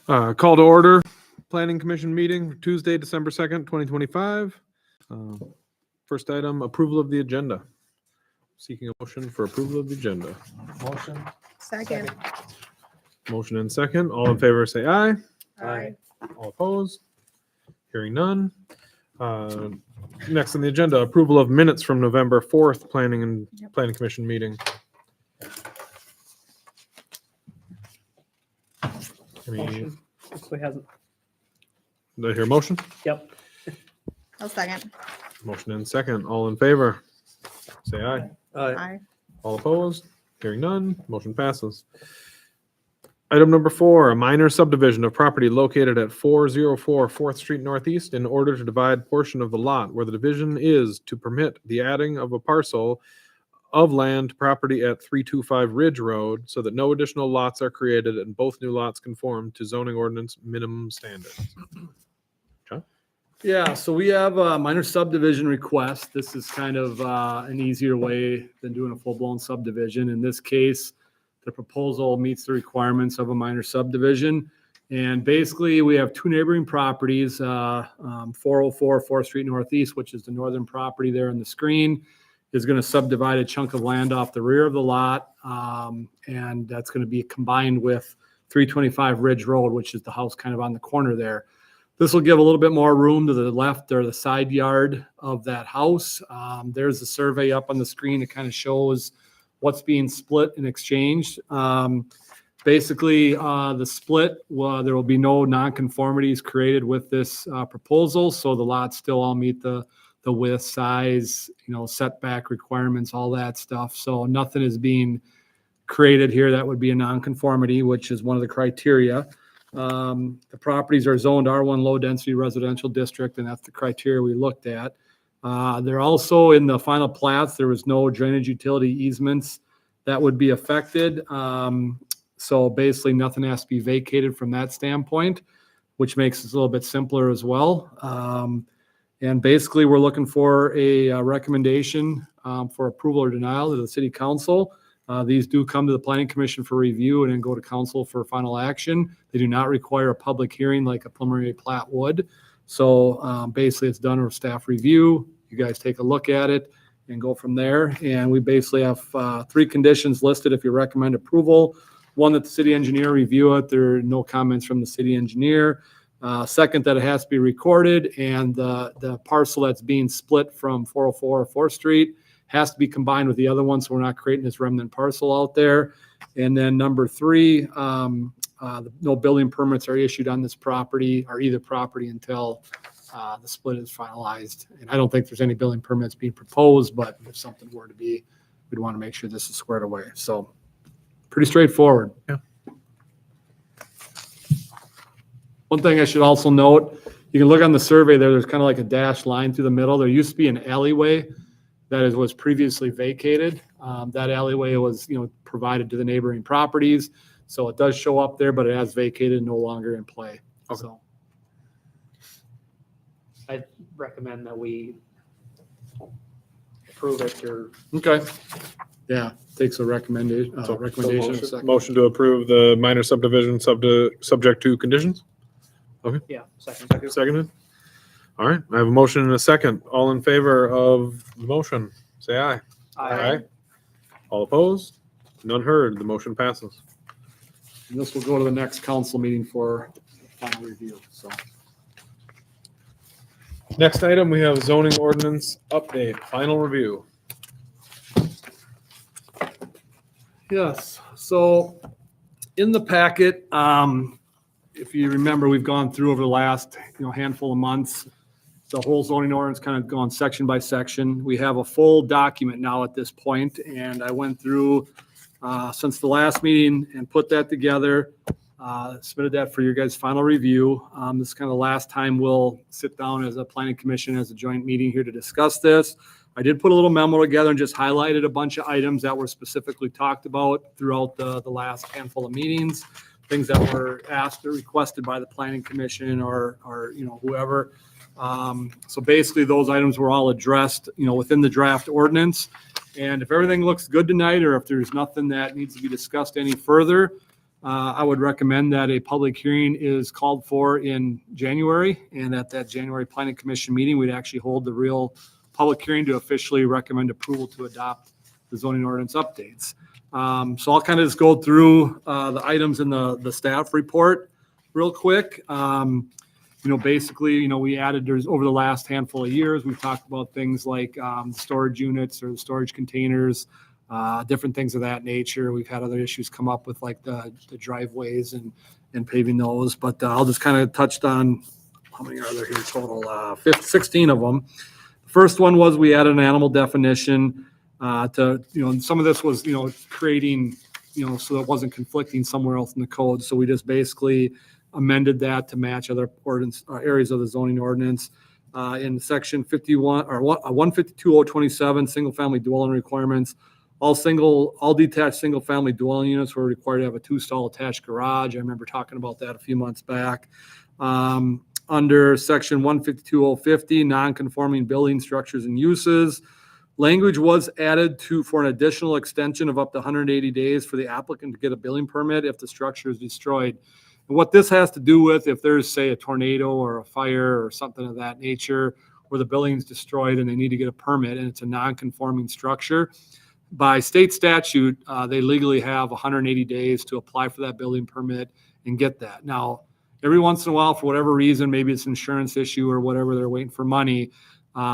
Call to order, Planning Commission meeting, Tuesday, December 2nd, 2025. First item, approval of the agenda. Seeking a motion for approval of the agenda. Motion. Second. Motion and second. All in favor, say aye. Aye. All opposed? Hearing none. Next on the agenda, approval of minutes from November 4th, Planning Commission meeting. Motion. Actually hasn't. Do I hear a motion? Yep. I'll second. Motion and second. All in favor, say aye. Aye. All opposed? Hearing none, motion passes. Item number 4, a minor subdivision of property located at 404 4th Street Northeast in order to divide portion of the lot where the division is to permit the adding of a parcel of land property at 325 Ridge Road so that no additional lots are created and both new lots conform to zoning ordinance minimum standards. Yeah, so we have a minor subdivision request. This is kind of an easier way than doing a full-blown subdivision. In this case, the proposal meets the requirements of a minor subdivision. And basically, we have two neighboring properties, 404 4th Street Northeast, which is the northern property there on the screen, is going to subdivide a chunk of land off the rear of the lot. And that's going to be combined with 325 Ridge Road, which is the house kind of on the corner there. This will give a little bit more room to the left or the side yard of that house. There's a survey up on the screen that kind of shows what's being split and exchanged. Basically, the split, there will be no nonconformities created with this proposal. So the lots still all meet the width, size, setback requirements, all that stuff. So nothing is being created here that would be a nonconformity, which is one of the criteria. The properties are zoned R1 low density residential district, and that's the criteria we looked at. They're also in the final plats, there was no drainage utility easements that would be affected. So basically nothing has to be vacated from that standpoint, which makes this a little bit simpler as well. And basically we're looking for a recommendation for approval or denial to the city council. These do come to the planning commission for review and then go to council for final action. They do not require a public hearing like a preliminary plat would. So basically it's done with staff review. You guys take a look at it and go from there. And we basically have 3 conditions listed if you recommend approval. One, that the city engineer review it. There are no comments from the city engineer. Second, that it has to be recorded, and the parcel that's being split from 404 4th Street has to be combined with the other one, so we're not creating this remnant parcel out there. And then number 3, no building permits are issued on this property or either property until the split is finalized. And I don't think there's any building permits being proposed, but if something were to be, we'd want to make sure this is squared away. So pretty straightforward. Yeah. One thing I should also note, you can look on the survey there, there's kind of like a dashed line through the middle. There used to be an alleyway that was previously vacated. That alleyway was, provided to the neighboring properties. So it does show up there, but it has vacated, no longer in play. Okay. So I recommend that we approve it or. okay, yeah, takes a recommendation. Motion to approve the minor subdivision subject to conditions. Yeah, second. Seconded. All right, I have a motion and a second. All in favor of the motion, say aye. All opposed? None heard. The motion passes. And this will go to the next council meeting for final review. So Next item, we have zoning ordinance update, final review. yes, so in the packet, if you remember, we've gone through over the last handful of months, the whole zoning ordinance kind of gone section by section. We have a full document now at this point, and I went through since the last meeting and put that together, submitted that for your guys' final review. This is kind of the last time we'll sit down as a planning commission as a joint meeting here to discuss this. I did put a little memo together and just highlighted a bunch of items that were specifically talked about throughout the last handful of meetings, things that were asked or requested by the planning commission or whoever. So basically those items were all addressed, within the draft ordinance. And if everything looks good tonight, or if there's nothing that needs to be discussed any further, I would recommend that a public hearing is called for in January, and at that January Planning Commission meeting, we'd actually hold the real public hearing to officially recommend approval to adopt the zoning ordinance updates. So I'll kind of just go through the items in the staff report real quick. Basically, we added, there's over the last handful of years, we've talked about things like storage units or the storage containers, different things of that nature. We've had other issues come up with like the driveways and paving those, but I'll just kind of touched on, how many are there here total? 16 of them. The first one was we added an animal definition to, some of this was, creating, so it wasn't conflicting somewhere else in the code. So we just basically amended that to match other ordinance areas of the zoning ordinance. In section 51 or 152.027, single family dwelling requirements, all detached single family dwelling units were required to have a 2-stall attached garage. I remember talking about that a few months back. Under section 152.050, non-conforming building structures and uses, language was added for an additional extension of up to 180 days for the applicant to get a building permit if the structure is destroyed. And what this has to do with, if there's, say, a tornado or a fire or something of that nature, where the building's destroyed and they need to get a permit and it's a non-conforming structure, by state statute, they legally have 180 days to apply for that building permit and get that. Now, every once in a while, for whatever reason, maybe it's an insurance issue or whatever, they're waiting for money,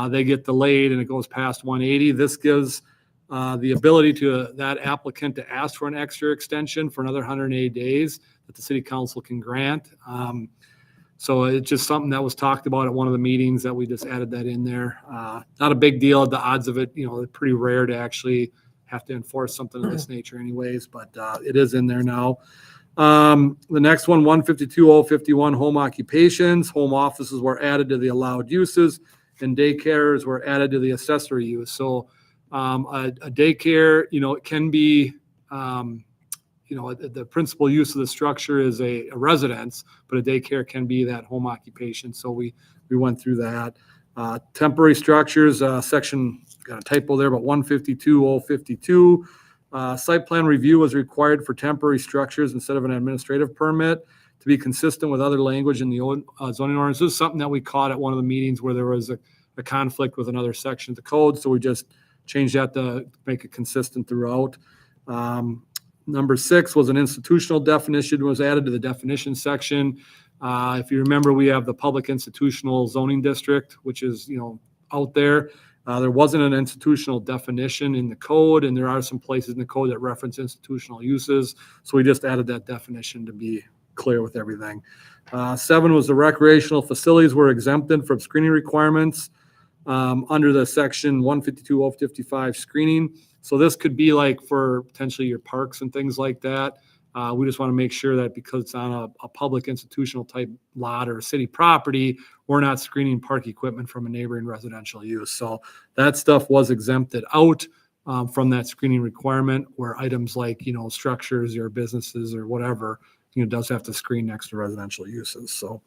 they get delayed and it goes past 180. This gives the ability to that applicant to ask for an extra extension for another 180 days that the city council can grant. So it's just something that was talked about at one of the meetings that we just added that in there. Not a big deal. The odds of it, they're pretty rare to actually have to enforce something of this nature anyways, but it is in there now. The next one, 152.051, home occupations. Home offices were added to the allowed uses and daycares were added to the accessory use. So a daycare, it can be, the principal use of the structure is a residence, but a daycare can be that home occupation. So we went through that. Temporary structures, section, got a typo there, but 152.052. Site plan review was required for temporary structures instead of an administrative permit to be consistent with other language in the zoning ordinance. This is something that we caught at one of the meetings where there was a conflict with another section of the code. So we just changed that to make it consistent throughout. Number 6 was an institutional definition was added to the definition section. If you remember, we have the public institutional zoning district, which is, out there. There wasn't an institutional definition in the code, and there are some places in the code that reference institutional uses. So we just added that definition to be clear with everything. 7 was the recreational facilities were exempted from screening requirements under the section 152.055 screening. So this could be like for potentially your parks and things like that. We just want to make sure that because it's on a public institutional type lot or city property, we're not screening park equipment from a neighboring residential use. So that stuff was exempted out from that screening requirement, where items like, structures or businesses or whatever, does have to screen next to residential uses. So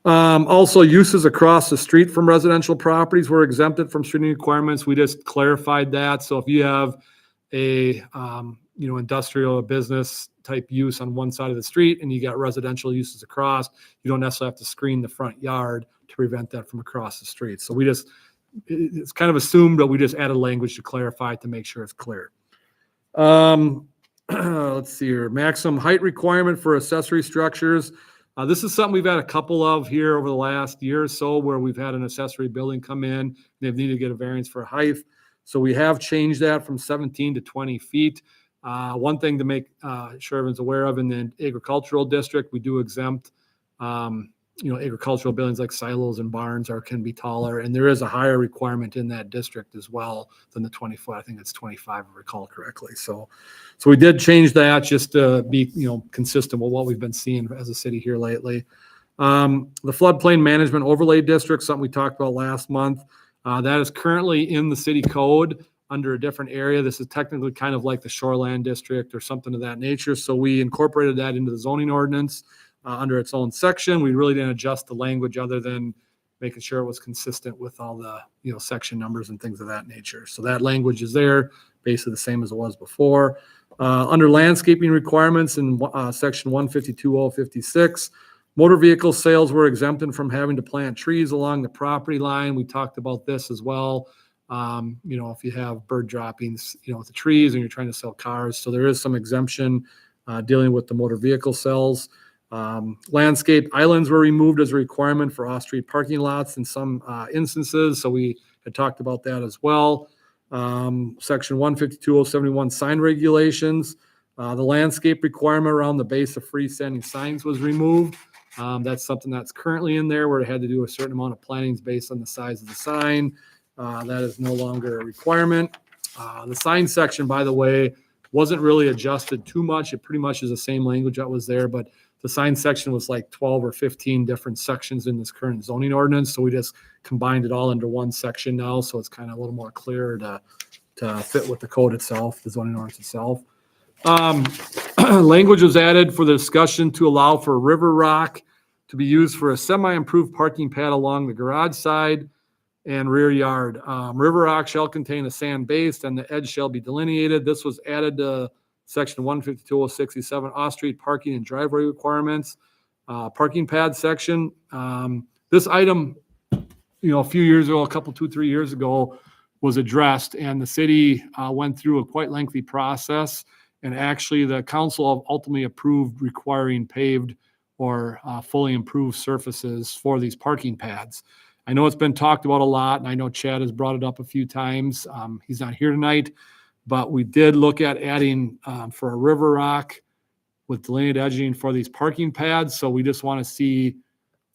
also uses across the street from residential properties were exempted from screening requirements. We just clarified that. So if you have a, industrial or business type use on one side of the street and you got residential uses across, you don't necessarily have to screen the front yard to prevent that from across the street. So it's kind of assumed, but we just added language to clarify it to make sure it's clear. Let's see here. Maximum height requirement for accessory structures. This is something we've had a couple of here over the last year or so, where we've had an accessory building come in. They've needed to get a variance for height. So we have changed that from 17 to 20 feet. One thing to make sure everyone's aware of, in the agricultural district, we do exempt, agricultural buildings like silos and barns can be taller, and there is a higher requirement in that district as well than the 20 foot. I think it's 25, if I recall correctly. So we did change that just to be, consistent with what we've been seeing as a city here lately. The floodplain management overlay district, something we talked about last month, that is currently in the city code under a different area. This is technically kind of like the shoreland district or something of that nature. So we incorporated that into the zoning ordinance under its own section. We really didn't adjust the language other than making sure it was consistent with all the, section numbers and things of that nature. So that language is there, basically the same as it was before. Under landscaping requirements in section 152.056, motor vehicle sales were exempted from having to plant trees along the property line. We talked about this as well. If you have bird droppings, with the trees and you're trying to sell cars. So there is some exemption dealing with the motor vehicle sales. Landscape islands were removed as a requirement for off-street parking lots in some instances. So we had talked about that as well. Section 152.071 sign regulations. The landscape requirement around the base of freestanding signs was removed. That's something that's currently in there where it had to do a certain amount of plantings based on the size of the sign. That is no longer a requirement. The sign section, by the way, wasn't really adjusted too much. It pretty much is the same language that was there, but the sign section was like 12 or 15 different sections in this current zoning ordinance. So we just combined it all into one section now. So it's kind of a little more clear to fit with the code itself, the zoning ordinance itself. Language was added for the discussion to allow for river rock to be used for a semi-improved parking pad along the garage side and rear yard. River rock shall contain a sand base and the edge shall be delineated. This was added to section 152.067 off-street parking and driveway requirements. Parking pad section. This item, a few years ago, 2-3 years ago, was addressed, and the city went through a quite lengthy process. And actually, the council ultimately approved requiring paved or fully improved surfaces for these parking pads. I know it's been talked about a lot, and I know Chad has brought it up a few times. He's not here tonight, but we did look at adding for a river rock with delineated edging for these parking pads. So we just want to see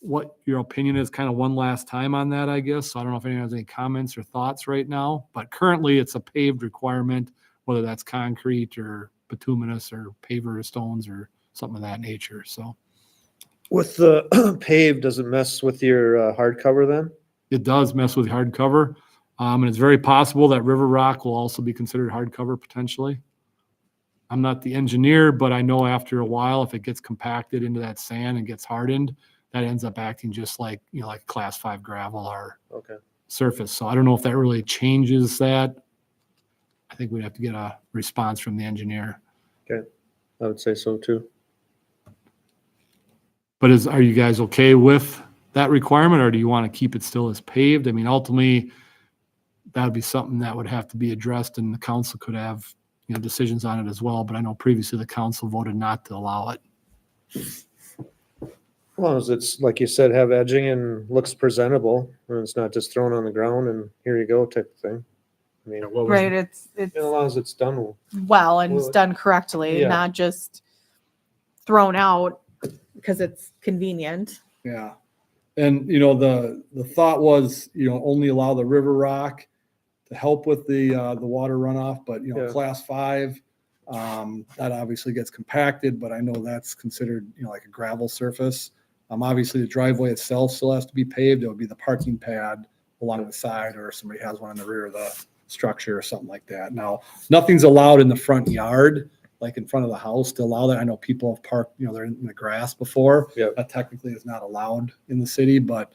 what your opinion is kind of one last time on that, I guess. So I don't know if anyone has any comments or thoughts right now, but currently it's a paved requirement, whether that's concrete or bituminous or paver or stones or something of that nature. So With the paved, does it mess with your hardcover then? it does mess with hardcover. And it's very possible that river rock will also be considered hardcover potentially. I'm not the engineer, but I know after a while, if it gets compacted into that sand and gets hardened, that ends up acting just like, like class 5 gravel or Okay. surface. So I don't know if that really changes that. I think we'd have to get a response from the engineer. I would say so too. But are you guys okay with that requirement, or do you want to keep it still as paved? I mean, ultimately, that would be something that would have to be addressed, and the council could have, decisions on it as well. But I know previously the council voted not to allow it. As long as it's, like you said, have edging and looks presentable, and it's not just thrown on the ground and here you go type of thing. I mean, What was Right, it's as long as it's done. well and it's Well, done correctly, yeah. not just thrown out because it's convenient. Yeah. And, the thought was, only allow the river rock to help with the water runoff, but, Yeah. class 5, that obviously gets compacted, but I know that's considered, like a gravel surface. Obviously the driveway itself still has to be paved. It would be the parking pad along the side, or if somebody has one in the rear of the structure or something like that. Now, nothing's allowed in the front yard, like in front of the house to allow that. I know people have parked, they're in the grass before. Yep. That technically is not allowed in the city, but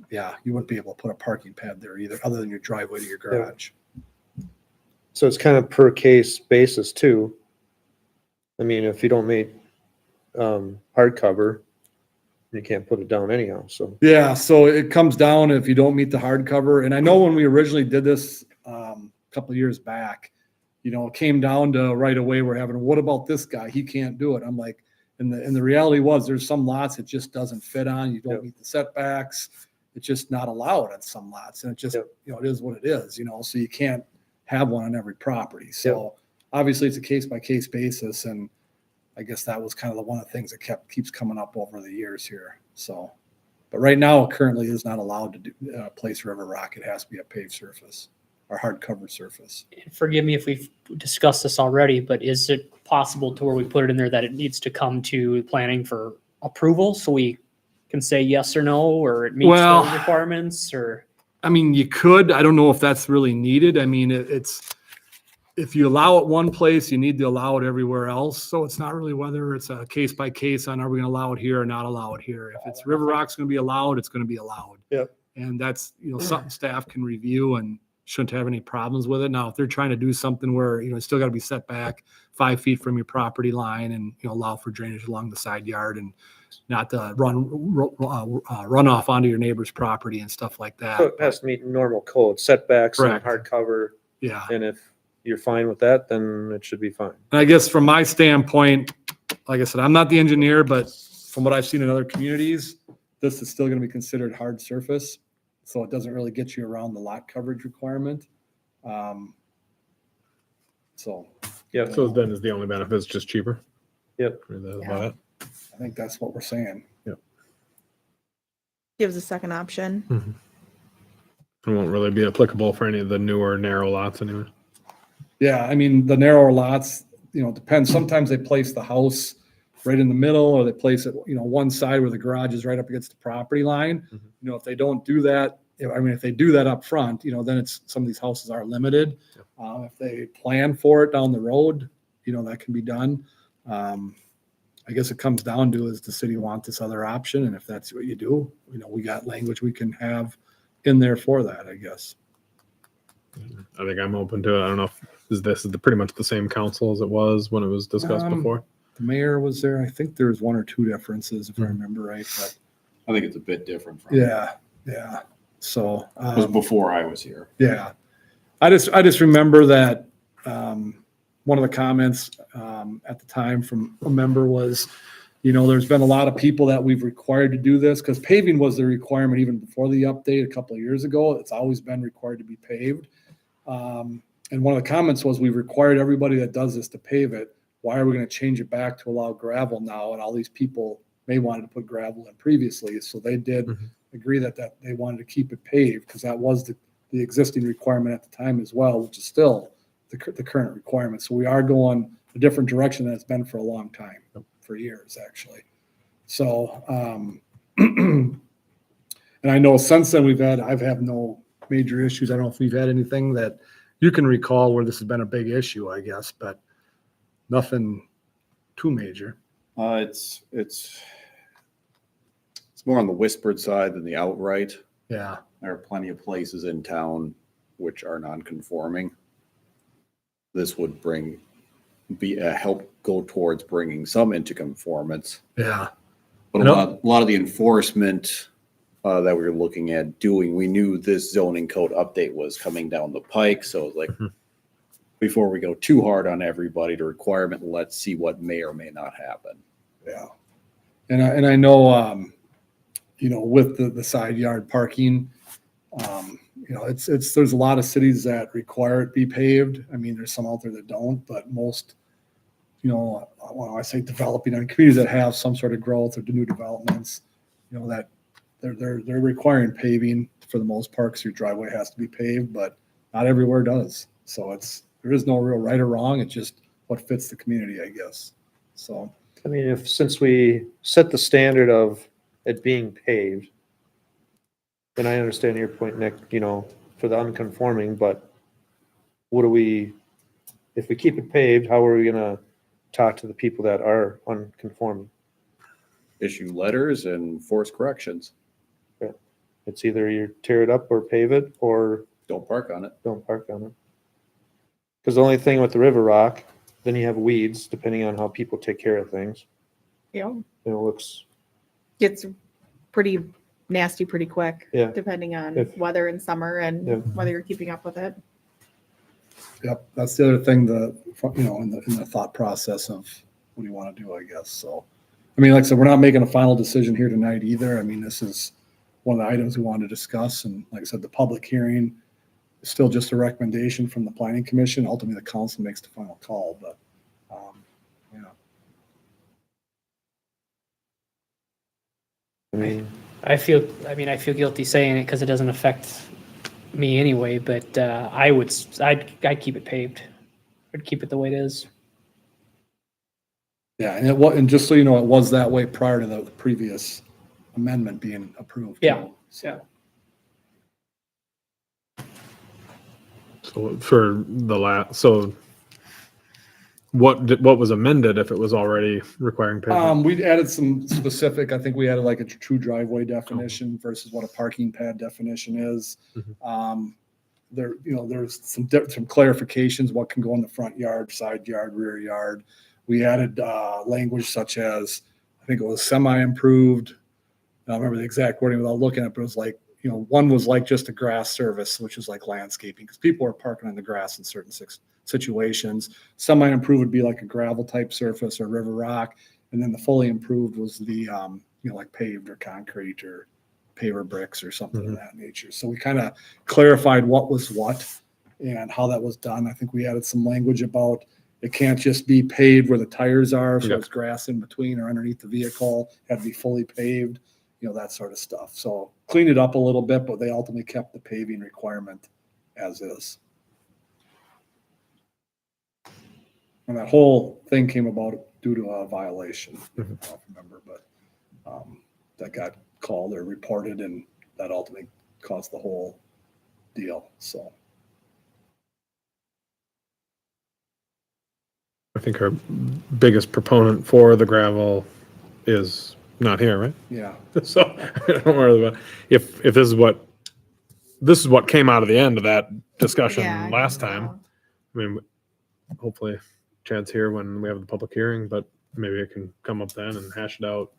yeah, you wouldn't be able to put a parking pad there either, other than your driveway to your garage. So it's kind of per case basis too. I mean, if you don't make hardcover, you can't put it down anyhow. So Yeah, so it comes down if you don't meet the hardcover. And I know when we originally did this a couple of years back, it came down to right away we're having, what about this guy? He can't do it. I'm like, and the reality was there's some lots it just doesn't fit on. You don't Yep. meet the setbacks. It's just not allowed on some lots. And it just, Yep. it is what it is, so you can't have one on every property. So obviously it's a case by case basis. And I guess that was kind of one of the things that keeps coming up over the years here. So, but right now it currently is not allowed to do place river rock. It has to be a paved surface or hard covered surface. Forgive me if we've discussed this already, but is it possible to where we put it in there that it needs to come to planning for approval so we can say yes or no, or it meets Well, those requirements, or? I mean, you could. I don't know if that's really needed. I mean, it's if you allow it one place, you need to allow it everywhere else. So it's not really whether it's a case by case on are we going to allow it here or not allow it here. If it's river rock's going to be allowed, it's going to be allowed. Yep. And that's something staff can review and shouldn't have any problems with it. Now, if they're trying to do something where, it's still got to be set back 5 feet from your property line and, allow for drainage along the side yard and not to run off onto your neighbor's property and stuff like that. So it has to meet normal code, setbacks and Correct. hard cover. Yeah. And if you're fine with that, then it should be fine. And I guess from my standpoint, like I said, I'm not the engineer, but from what I've seen in other communities, this is still going to be considered hard surface. So it doesn't really get you around the lot coverage requirement. So Yeah. So then is the only benefit is just cheaper? Yep. Or that's Yeah. about it? I think that's what we're saying. Gives a second option. It won't really be applicable for any of the newer narrow lots anyway. Yeah, I mean, the narrower lots, it depends. Sometimes they place the house right in the middle, or they place it, one side where the garage is right up against the property line. Mhm. If they don't do that, if they do that up front, then it's, some of these houses are limited. If they plan for it down the road, that can be done. I guess it comes down to, does the city want this other option? And if that's what you do, we got language we can have in there for that, I guess. I think I'm open to it. I don't know if this is pretty much the same council as it was when it was discussed before. The mayor was there. I think there's 1 or 2 differences, if I remember right, but I think it's a bit different from. yeah. So, It was before I was here. yeah. I just remember that, one of the comments, at the time from a member was, there's been a lot of people that we've required to do this, because paving was the requirement even before the update a couple of years ago. It's always been required to be paved. And one of the comments was, we've required everybody that does this to pave it. Why are we going to change it back to allow gravel now? And all these people may wanted to put gravel in previously. So they did agree that they wanted to keep it paved, because that was the existing requirement at the time as well, which is still the current requirement. So we are going a different direction than it's been for a long time, for years, actually. So, and I know since then I've had no major issues. I don't know if we've had anything that you can recall where this has been a big issue, I guess, but nothing too major. It's more on the whispered side than the outright. Yeah. There are plenty of places in town which are non-conforming. This would be a help go towards bringing some into conformance. Yeah. But a lot of the enforcement that we were looking at doing, we knew this zoning code update was coming down the pike. So it was like, before we go too hard on everybody to requirement, let's see what may or may not happen. Yeah. And I know, with the side yard parking, there's a lot of cities that require it be paved. I mean, there's some out there that don't, but most, when I say developing, communities that have some sort of growth or new developments, that they're requiring paving for the most part, because your driveway has to be paved, but not everywhere does. So there is no real right or wrong. It's just what fits the community, I guess. So. I mean, since we set the standard of it being paved, then I understand your point, Nick, for the unconforming, but if we keep it paved, how are we gonna talk to the people that are unconforming? Issue letters and force corrections. It's either you tear it up or pave it, or Don't park on it. don't park on it. Because the only thing with the river rock, then you have weeds, depending on how people take care of things. Yeah. It looks, Gets pretty nasty pretty quick. Yeah. Depending on If- weather in summer and Yeah. whether you're keeping up with it. Yep, that's the other thing, in the thought process of what do you want to do, I guess. So, I mean, like I said, we're not making a final decision here tonight either. I mean, this is one of the items we wanted to discuss. And like I said, the public hearing is still just a recommendation from the planning commission. Ultimately, the council makes the final call, but, yeah. I mean, I feel guilty saying it because it doesn't affect me anyway, but I'd keep it paved. I'd keep it the way it is. Yeah, and just so you know, it was that way prior to the previous amendment being approved. Yeah. So, So for so what was amended if it was already requiring pavement? we added some specific, I think we added like a true driveway definition versus what a parking pad definition is. Mhm. there, there's some clarifications, what can go in the front yard, side yard, rear yard. We added language such as, I think it was semi-improved. I don't remember the exact wording without looking at it, but it was like, one was like just a grass service, which is like landscaping, because people are parking on the grass in certain situations. Semi-improved would be like a gravel type surface or river rock. And then the fully improved was the, like paved or concrete or paver bricks or something of that nature. So we kind of clarified what was what and how that was done. I think we added some language about it can't just be paved where the tires are, so there's grass in between or underneath the vehicle. It had to be fully paved, that sort of stuff. So cleaned it up a little bit, but they ultimately kept the paving requirement as is. And that whole thing came about due to a violation. I don't remember, but that got called or reported, and that ultimately caused the whole deal. So I think our biggest proponent for the gravel is not here, right? yeah, So I don't worry about if this is what came out of the end of that discussion Yeah, last time. I mean, hopefully Chad's here when we have the public hearing, but maybe it can come up then and hash it out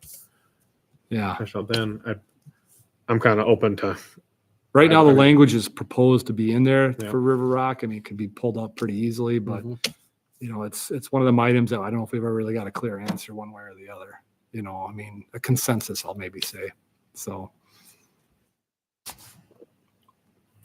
then. I'm kind of open to. right now I the mean- language is proposed to be in there Yeah. for River Rock. I mean, it could be pulled up pretty easily, but it's one of them items that I don't know if we've ever really got a clear answer one way or the other. I mean, a consensus, I'll maybe say. So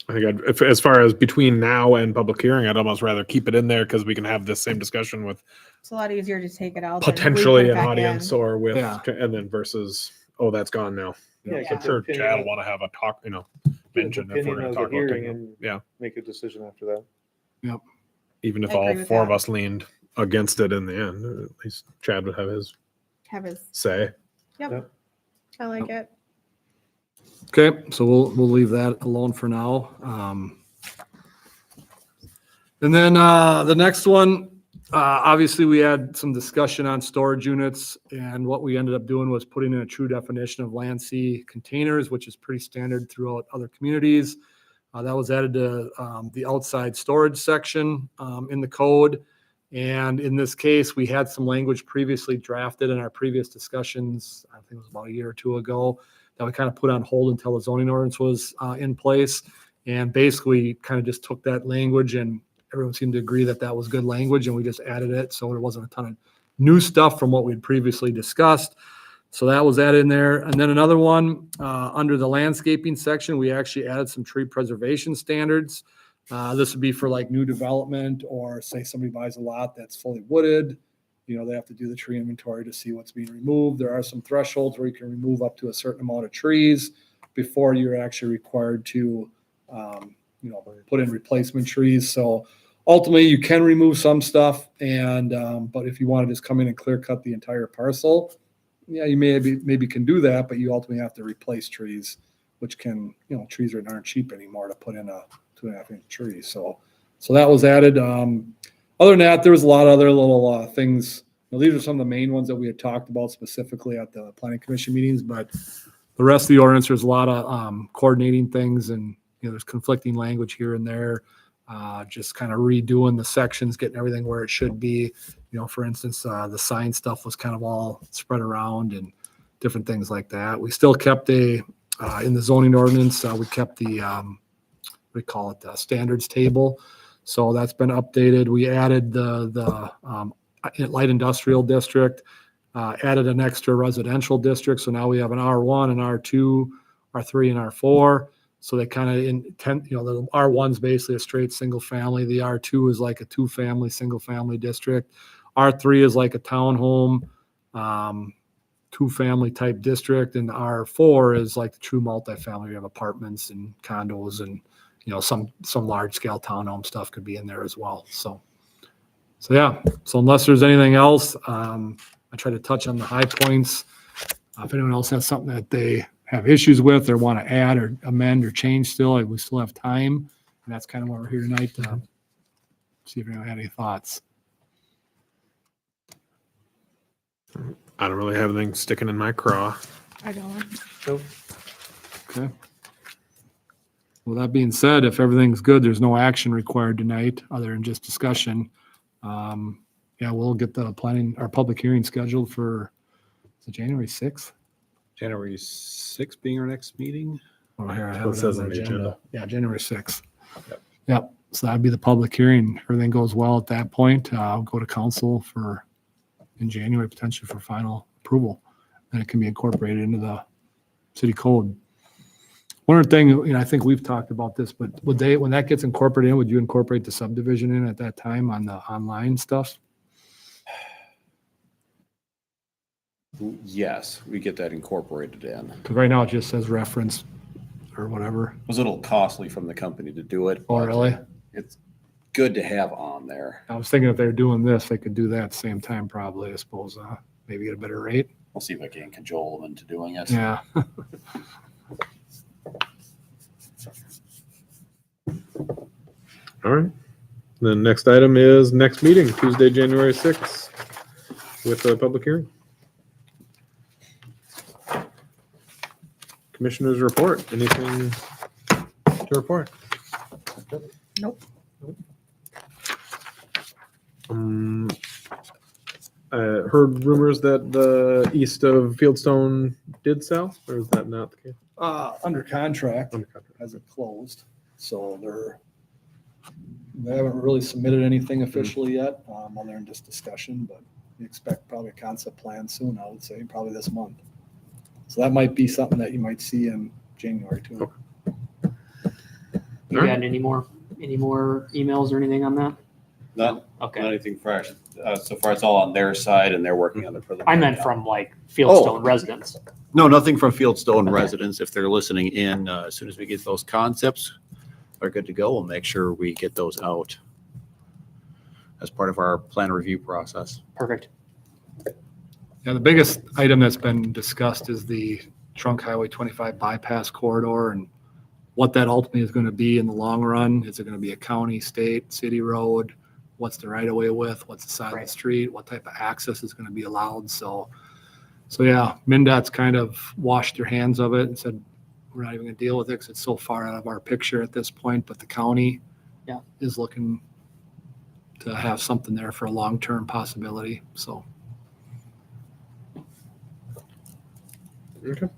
I think if, as far as between now and public hearing, I'd almost rather keep it in there because we can have this same discussion with It's a lot easier to take it out. than potentially re-put it an back audience in. or with, Yeah. and then versus, oh, that's gone now. Yeah, Yeah. I'm sure Chad will want to have a talk, Get mention an if we're opinion going to of talk the about hearing taking, and yeah, make a decision after that. even if I agree all with four of that. us leaned against it in the end, at least Chad would have his Have his, say. Yep. I like it. okay, so we'll leave that alone for now. And then the next one, obviously we had some discussion on storage units, and what we ended up doing was putting in a true definition of land sea containers, which is pretty standard throughout other communities. That was added to the outside storage section in the code. And in this case, we had some language previously drafted in our previous discussions, I think it was about a year or two ago, that we kind of put on hold until the zoning ordinance was in place. And basically kind of just took that language, and everyone seemed to agree that that was good language, and we just added it. So there wasn't a ton of new stuff from what we'd previously discussed. So that was added in there. And then another one, under the landscaping section, we actually added some tree preservation standards. This would be for like new development, or say somebody buys a lot that's fully wooded. They have to do the tree inventory to see what's being removed. There are some thresholds where you can remove up to a certain amount of trees before you're actually required to, put in replacement trees. So ultimately you can remove some stuff, and, but if you want to just come in and clear cut the entire parcel, yeah, you maybe can do that, but you ultimately have to replace trees, which can, trees aren't cheap anymore to put in a 2.5 inch tree. So that was added. Other than that, there was a lot of other little things. These are some of the main ones that we had talked about specifically at the planning commission meetings, but the rest of the ordinance, there's a lot of coordinating things, and there's conflicting language here and there. Just kind of redoing the sections, getting everything where it should be. For instance, the sign stuff was kind of all spread around and different things like that. We still kept in the zoning ordinance, we kept the, we call it the standards table. So that's been updated. We added the light industrial district, added an extra residential district. So now we have an R1, an R2, R3, and R4. So they kind of the R1's basically a straight single family. The R2 is like a 2-family, single family district. R3 is like a townhome, 2-family type district. And the R4 is like the true multifamily. You have apartments and condos, and, some large scale townhome stuff could be in there as well. So yeah. So unless there's anything else, I try to touch on the high points. If anyone else has something that they have issues with or want to add or amend or change still, we still have time. And that's kind of why we're here tonight to see if anyone had any thoughts. I don't really have anything sticking in my craw. I don't. Nope. Okay. With that being said, if everything's good, there's no action required tonight other than just discussion. Yeah, we'll get the our public hearing scheduled for, is it January 6th? January 6th being our next meeting. Oh, here, I That's have what it it says on on the the agenda. agenda. Yeah, January 6th. Yep. Yep, so that'd be the public hearing. Everything goes well at that point. I'll go to council in January, potentially for final approval. And it can be incorporated into the city code. One other thing, I think we've talked about this, but when that gets incorporated in, would you incorporate the subdivision in at that time on the online stuff? Yes, we get that incorporated in. Because right now it just says reference or whatever. It was a little costly from the company to do it. Oh, but really? It's good to have on there. I was thinking if they're doing this, they could do that at the same time probably, I suppose, maybe get a better rate. We'll see if I can cajole them into doing it. Yeah. All right. The next item is next meeting, Tuesday, January 6th, with a public hearing. Commissioners report. Anything to report? Nope. I heard rumors that the east of Fieldstone did sell, or is that not the case? Under contract, Under contract. hasn't closed, so they haven't really submitted anything Mm-hmm. officially yet, other than just discussion, but we expect probably a concept plan soon, I would say, probably this month. So that might be something that you might see in January too. You got any more emails or anything on that? Not Okay. anything fresh. So far, it's all on their side and they're working on the preliminary. I meant from like Fieldstone residents. No, nothing from Fieldstone residents. If they're listening in, as soon as we get those concepts, are good to go. We'll make sure we get those out as part of our plan review process. Perfect. Yeah, the biggest item that's been discussed is the Trunk Highway 25 bypass corridor and what that ultimately is going to be in the long run. Is it going to be a county, state, city road? What's the right of way width? What's the side of Right. the street? What type of access is going to be allowed? So yeah, MnDOT's kind of washed their hands of it and said, we're not even going to deal with it because it's so far out of our picture at this point. But the county is looking to have something there for a long-term possibility. So. Okay.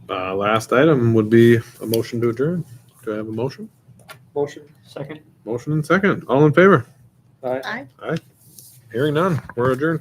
Last item would be a motion to adjourn. Do I have a motion? Motion. Second. Motion and second. All in favor? Aye. Hearing none. We're adjourned.